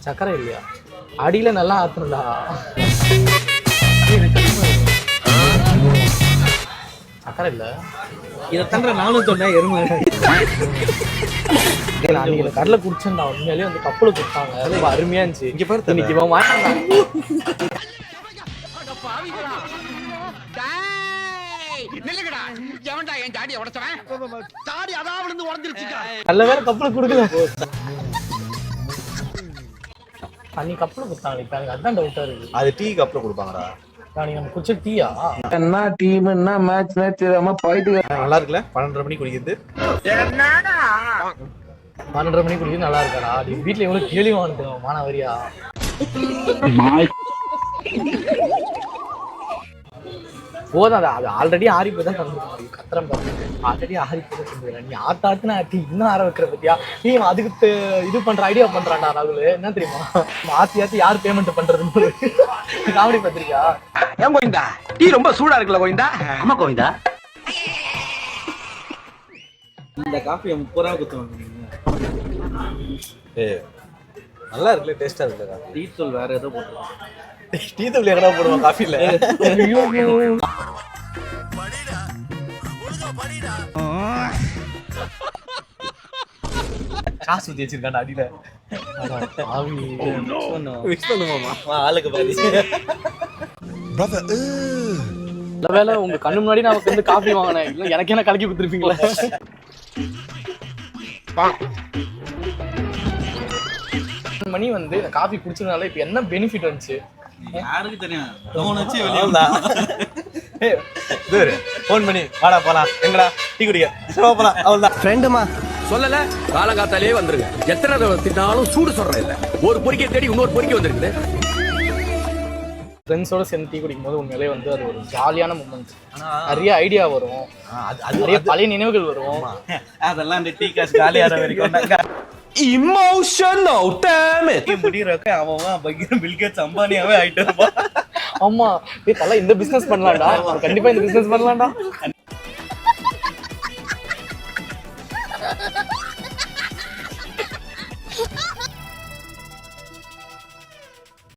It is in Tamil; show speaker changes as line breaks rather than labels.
சக்கரை இல்லையா? அடியில நல்லா ஆத்துறா. சக்கரை இல்ல.
இதை தண்ட நானும் சொன்னேன் எருமை.
கடலை குடிச்சேன்டா. உண்மையிலேயே வந்து கப்பல குடிச்சாங்க. ரொம்ப அருமையா இருந்துச்சு. இங்க பாரு இன்னைக்கு இவன் மாட்டான். நல்ல வேற கப்பல குடுக்கல. அன்னைக்கு கப்பல குடுத்தாங்க. அதான் டவுட்டா இருக்கு.
அது டீ கப்ல கொடுப்பாங்கடா.
நம்ம குடிச்ச டீயா?
என்ன டீம் என்ன மேட்ச் போயிட்டு
நல்லா இருக்குல்ல? 12:30 மணிக்கு குடிக்கிறது.
12:30 மணிக்கு குடிக்கிறது நல்லா இருக்காடா. வீட்டுல எவ்வளவு கேள்வி வாங்கிட்டு மானவரியா? போதும். அது ஆல்ரெடி ஆறி போய் தான் தந்துருக்காங்க. கத்திரம் ஆல்ரெடி ஆறி போய் தான் தந்துருக்காங்க. நீ ஆத்தாத்துனா ஆட்டி இன்னும் ஆற வைக்கிற பத்தியா? நீ அதுக்கு இது பண்ற ஐடியா பண்றான்டா ராகுல். என்ன தெரியுமா? ஆத்தி யார் பேமெண்ட் பண்றதுன்னு காமெடி பத்திரிக்கா?
ஏன் கோவிந்தா டீ ரொம்ப சூடா இருக்குல்ல கோவிந்தா? ஆமா கோவிந்தா.
இந்த காஃபியை 30 ரூபா குத்துவாங்க.
நல்லா இருக்குல்ல? டேஸ்டா இருக்குல்ல?
டீ தூள் வேற ஏதோ போட்டுருவாங்க.
டீ தூள் எங்கடா போடுவான் காஃபில?
காசு ஊத்தி வச்சிருக்காண்டா அடியில.
மிக்ஸ் பண்ணுவோமா? ஆளுக்கு பாதி.
வேலை உங்க கண்ணு முன்னாடி நான் வந்து காஃபி வாங்கினேன். இல்லை எனக்கு என்ன கலக்கி கொடுத்துருப்பீங்களா? மணி வந்து இந்த காஃபி குடிச்சதுனால இப்ப என்ன பெனிஃபிட் வந்துச்சு
யாருக்கு தெரியும்?
போன் பண்ணி வாடா போலாம், எங்கடா டீ குடிக்க போலாம், அவ்வளவுதான்.
ஃப்ரெண்டுமா சொல்லல காலங்காத்தாலே வந்துருங்க. எத்தனை தடவை திட்டாலும் சூடு சொல்றேன் இல்ல. ஒரு பொறிக்கை தேடி இன்னொரு பொறிக்கை வந்துருக்குது.
ஃப்ரெண்ட்ஸோட சேர்ந்து டீ குடிக்கும் போது உண்மையிலே வந்து அது ஒரு ஜாலியான மூமெண்ட். நிறைய ஐடியா வரும், நிறைய பழைய நினைவுகள் வரும்.
அதெல்லாம் இந்த டீ காசு காலியான வரைக்கும்
இமோஷனல் டேமேஜ்
முடியறக்க அவன் பகிர பில்கேட்ஸ் அம்பானியாவே ஆயிட்டு இருப்பான்.
ஆமா, தல இந்த பிசினஸ் பண்ணலாம்டா. கண்டிப்பா இந்த பிசினஸ் பண்ணலாம்டா.